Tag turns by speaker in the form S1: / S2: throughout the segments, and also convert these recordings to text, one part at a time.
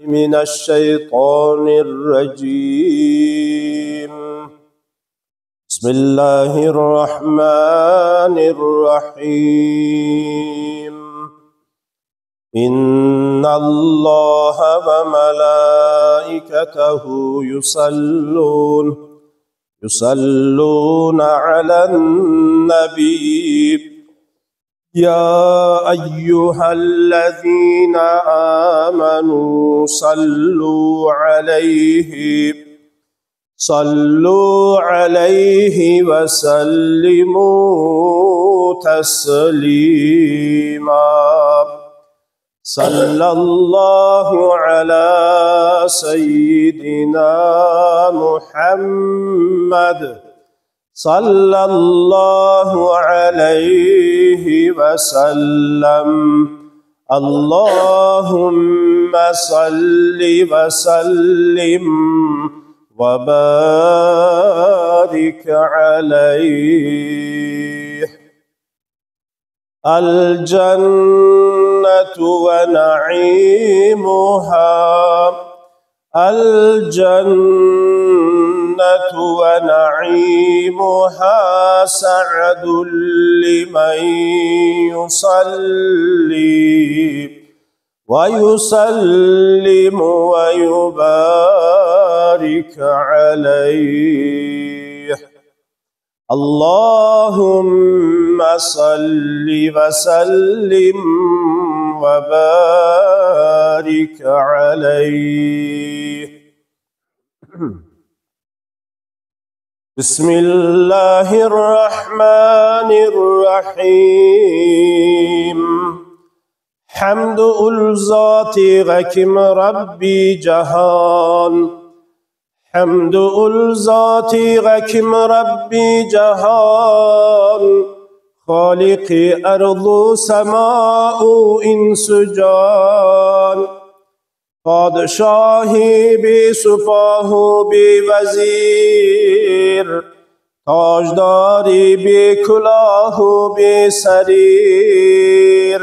S1: من الشيطان الرجيم. بسم الله الرحمن الرحيم. إن الله وملائكته يصلون على النبي يا أيها الذين آمنوا صلوا عليه وسلموا تسليما. صلى الله على سيدنا محمد صلى الله عليه وسلم. اللهم صل وسلم وبارك عليه. الجنة ونعيمها سعد لمن يصلي ويسلم ويبارك عليه. اللهم صل وسلم وبارك عليه. بسم الله الرحمن الرحيم. حمد الذات غكم ربي جهان. حمد الذات غكم ربي جهان. خالق أرض سماء إنس جان. پادشاهی بی سپاه و بی وزیر، تاجداری بی کلاه و بی سریر،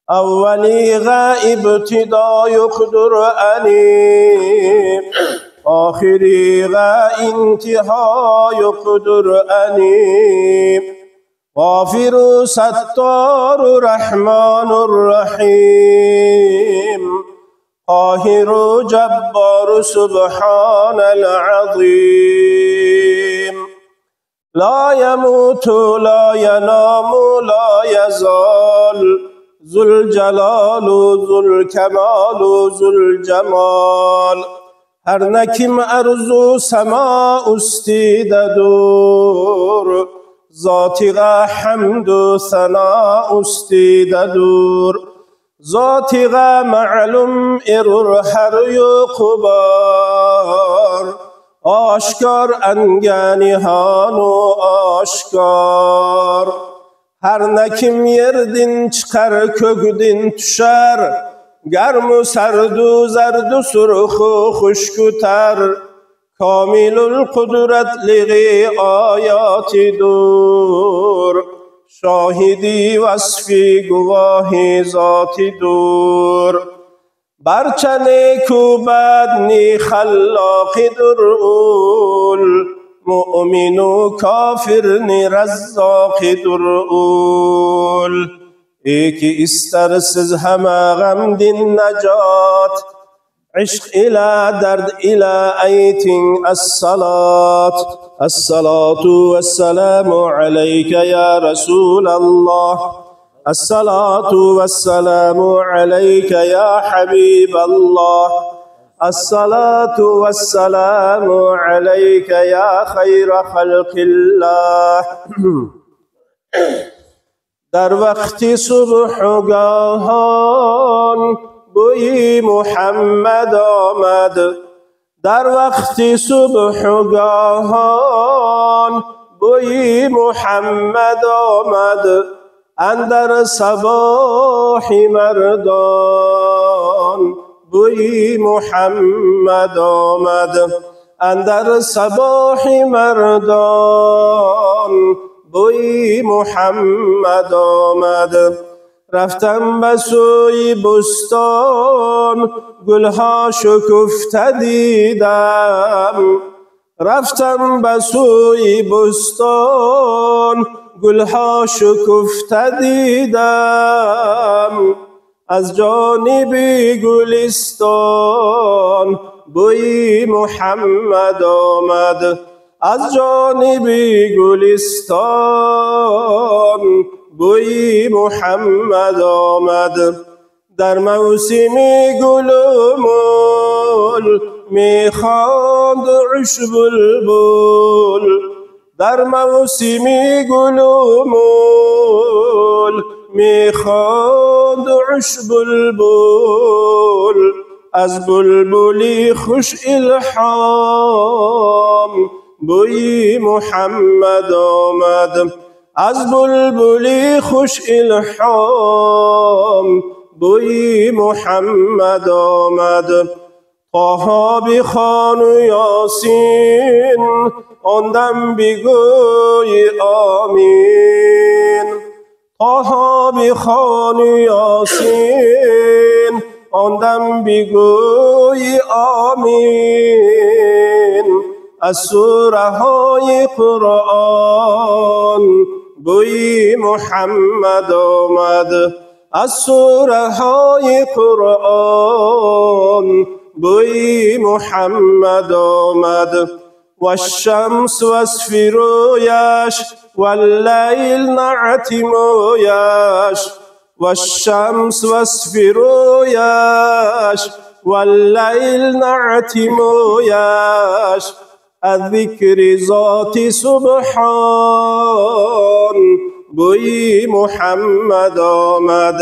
S1: اولی غائب ابتدای قدر انی، آخری غائب انتهای قدر انی، غافر ستار رحمان الرحیم، قاهر جبار سبحان العظيم. لا يموت لا ينام لا يزال ذو الجلال ذو الكمال ذو الجمال. هر نکیم ارض سما استیددور، ذاتیغ حمد و ثنا استیددور، ذاتیغ معلوم ارور هر یقبار، آشکار انگنیهان و آشکار. هر نکیم یردین چکر kökdin düşer، گرم و سرد و زرد و سرخ و خشک و تر، کامل القدرت لغی آیاتی دور، شاهدی وصفی گواهی ذاتی دور. برچنه کوبد نی خلاقی درول، مؤمن و کافر نی رزاقی درول. ای که استرسز همه غم دین نجات، عشق الى درد الى ایتین الصلاة والسلام عليك يا رسول الله. الصلاة والسلام عليك يا حبيب الله. الصلاة والسلام عليك يا خير خلق الله. در وقتی صبحگاهان بوی محمد آمد، در وقتی صبحگاهان بوی محمد آمد، اندر صباح مردان بوی محمد آمد، اندر صباح مردان بوی محمد آمد. رفتم به سوی بستان گلها شکفته دیدم. رفتم به سوی بستان گلها شکفته دیدم. از جانب گلستان بوی محمد آمد. از جانب گلستان بوی محمد آمد. در موسم گل و مل میخواند عشب البل. در موسم گل و مل میخواند عشب البل. از بلبلی خوش الحام بوی محمد آمد. از بلبلی خوش الحام بوی محمد آمد. طه بخوان و یاسین آن دم بگوی آمین. طه بخوان و یاسین آن دم بگوی آمین. از سوره های قرآن بوی محمد آمد. از سوره های قرآن بوی محمد آمد. والشمس وصف رویش واللیل نعت مویش. والشمس وصف رویش واللیل نعت مویش. الذکر ذات سبحان بوی محمد آمد.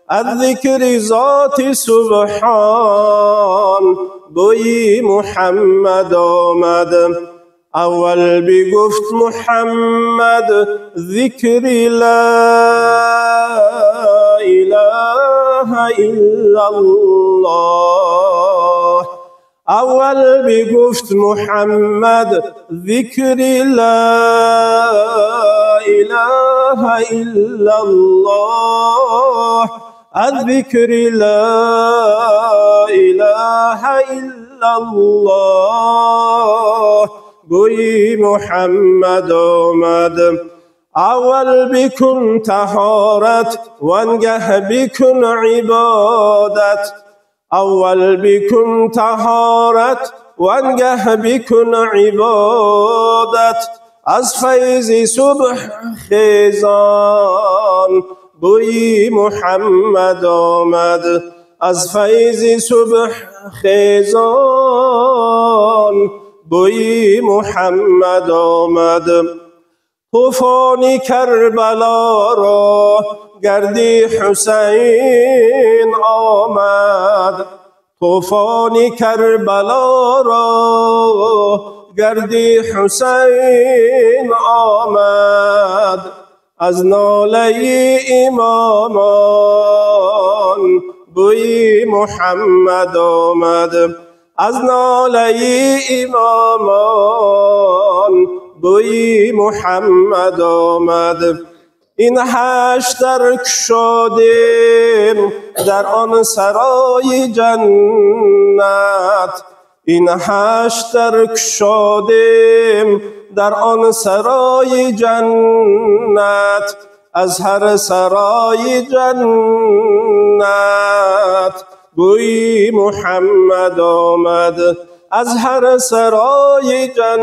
S1: الذکر ذات سبحان بوی محمد آمد. اول بگفت محمد ذکر لا اله الا الله. اول بگفت محمد ذکر لا اله الا الله. الذکر لا اله الا الله بوی محمد آمد. اول بکن طهارت وانگه بکن عبادت. اول بکن طهارت وانگه بکن عبادت. از فیض صبح خیزان بوی محمد آمد. از فیض صبح خیزان بوی محمد آمد. طوفان کربلا را گردی حسین آمد. طوفان کربلا را گردی حسین آمد. از ناله امامان بوی محمد آمد. از ناله امامان بوی محمد آمد. این حشر کشادیم در آن سرای جنت. این حشر کشادیم در آن سرای جنت. از هر سرای جنت بوی محمد آمد. از هر سرای جنت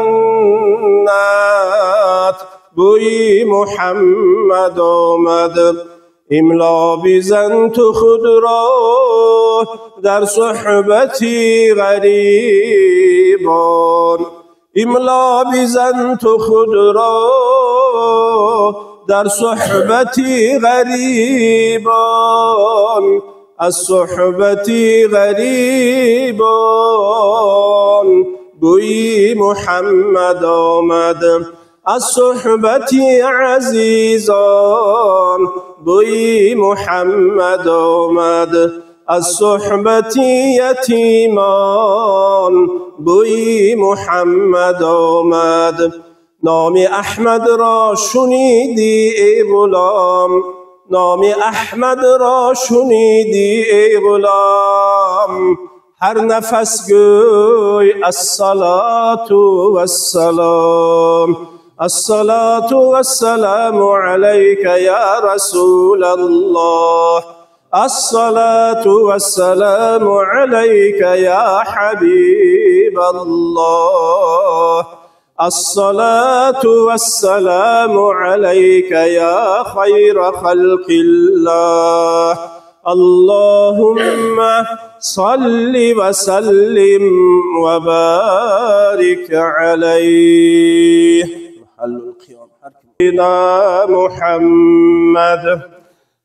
S1: بوی محمد آمد. املا بزن تو خود را در صحبتی غریبان. املا بزن تو خود را در صحبتی غریبان. از صحبتی غریبان بوی محمد آمد. از صحبتی عزیزان بوی محمد آمد. از صحبتی یتیمان بوی محمد آمد. نام احمد را شنیدی ای غلام. نام احمد را شنیدی ای غلام، هر نفس گوی الصلاة والسلام، الصلاة والسلام عليك يا رسول الله، الصلاة والسلام عليك يا حبيب الله، الصلاة والسلام عليك يا خير خلق الله، اللهم صل وسلم وبارك عليه. محل القيام سيدنا محمد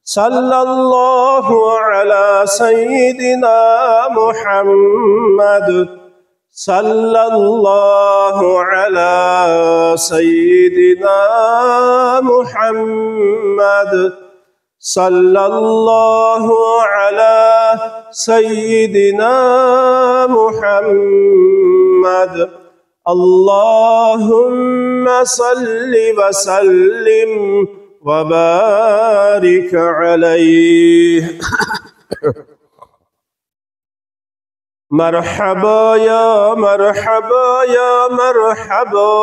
S1: صلى الله على سيدنا محمد، صلى الله على سيدنا محمد، صلى الله على سيدنا محمد، اللهم صل وسلم وبارك عليه. مرحبا يا مرحبا يا مرحبا،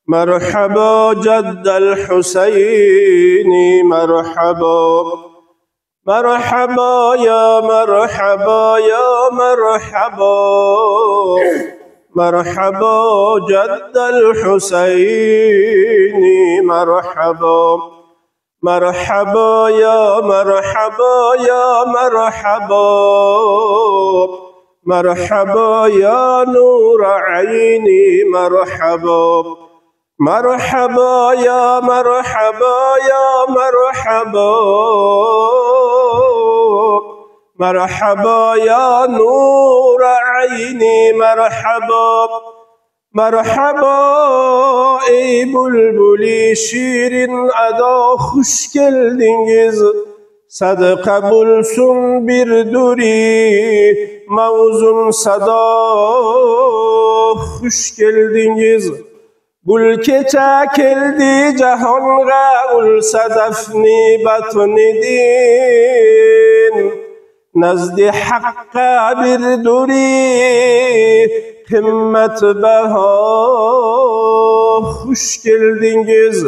S1: مرحبا جد الحسين مرحبا، مرحبا يا مرحبا يا مرحبا، مرحبا جد الحسين مرحبا، مرحبا يا مرحبا يا مرحبا، مرحبا يا نور عيني مرحبا، مرحبا يا مرحبا يا مرحبا، مرحبا يا نور عيني مرحبا، مرحبا ey bülbülü şirin ada hoş geldiniz, sadaka bulsun bir duri mavzun sada hoş geldiniz. Gul keçe keldi cahanğa ul sadafni batnidin, nazdi hakka bir duri himmet beha hoş geldiniz.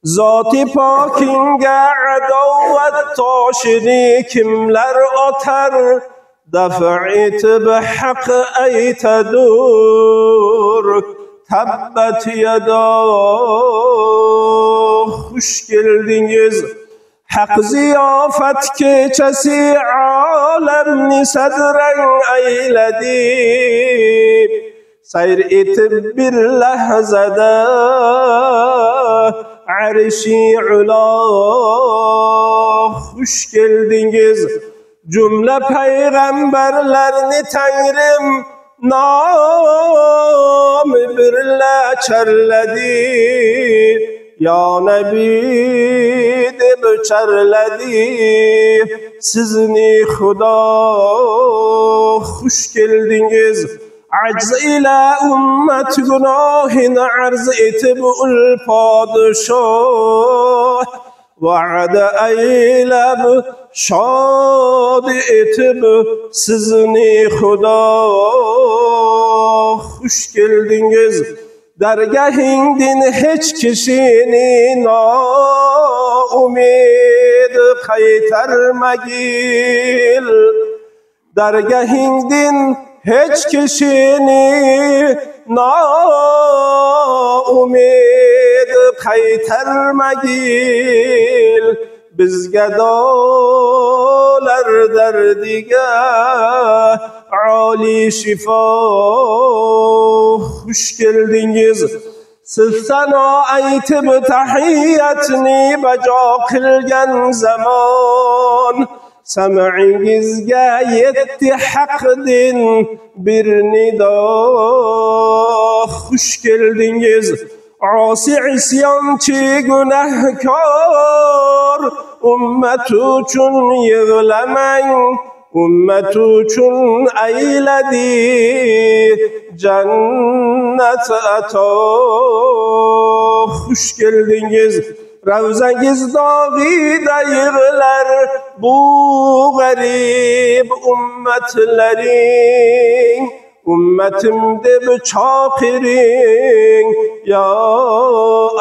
S1: Zat-ı pakinge adavet taşını kimler atar, daf'it be hak eytedur, tabbet yeda hoş geldiniz. Hak ziyafet keçesi alemni sedren eyledi, seyr etip bir lehzede arş-i ula hoş geldiniz. Cümle peygamberlerini Tengrim nam birle çerledi, ya Nebi deb çerledi, sizni Xuda hoş geldiniz. Acz ile ümmet günahını arz etib ul padişah, vaade eyleb şad etib sizni Xuda hoş geldiniz. Dergahindin hiç kişini naumid kaytarmagil, dergahindin hiç kişini naumid kaytarmagil, bizge dolar derdige Ali şifa hoş geldiniz. Siz sana aytib tahiyyatni baca qilgan zaman, sam'ingizga yetti haqdin bir nido hoş geldiniz. Asi isyanchi günahkar, ümmet uchun yig'lamang, ümmet uchun eyledi cennet ata hoş geldiniz. Ravzangiz dağida yığılar bu garip ümmetlerin. Ümmetim deb çaqiring ya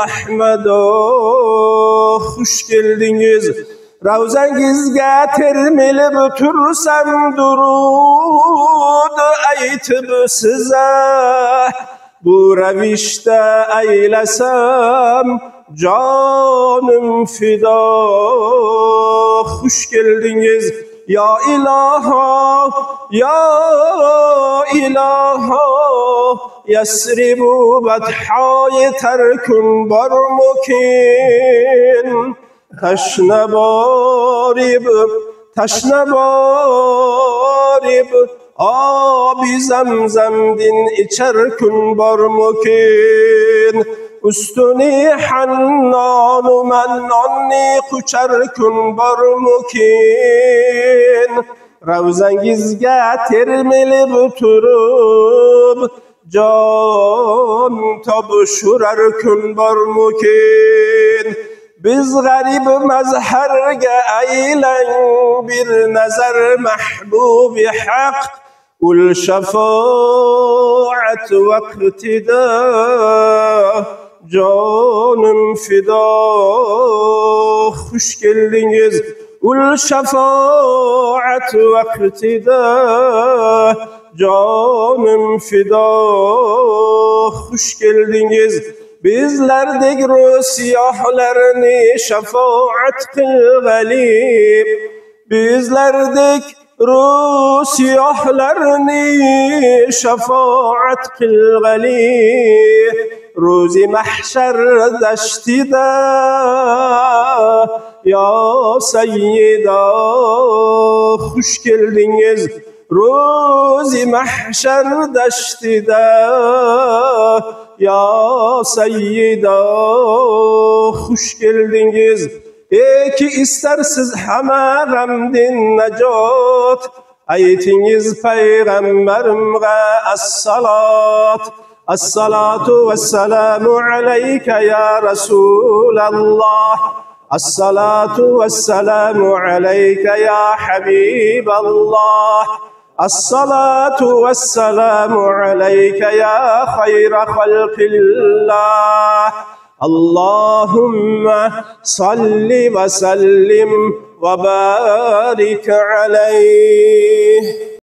S1: Ahmedo, xush keldingiz. Ravzangizga termilib tursam durud aytib size, bu ravishda aylasam canım fido. Xush keldingiz ya ilaha, ya ilaha. Yasribu badhay terkun barmukin. Taşna barib abi zemzemdin içer kun barmukin. Üstüni hannanu mennanni kuçer kun barmukin. Ravzangizge termilib turub can tabşurar kun barmukin. Biz garib mezherge eylen bir nazar mahbubi hak. Ul şefaat vaktida canım fida. Xush keldingiz. Ul şefaat vaktida canım fida. Xush keldingiz. Bizlerdek rusiyahlarni şefaat kıl galib. Bizlerdek rusiyahlarni şefaat kıl galib. Ruzi mahşer deştida ya seyyida. Xush keldingiz. Ruzi mahşer deştida ya seyyida. Xush keldingiz. Ki istersiz hama gamdin necat, aytingiz peygamberimge as-salat. As-salatu vesselamu aleyke ya Resulallah. As-salatu vesselamu aleyke ya Habiballah. As-salatu vesselamu aleyke ya hayra halqillah. Allahümme salli ve sellim ve barik aleyh.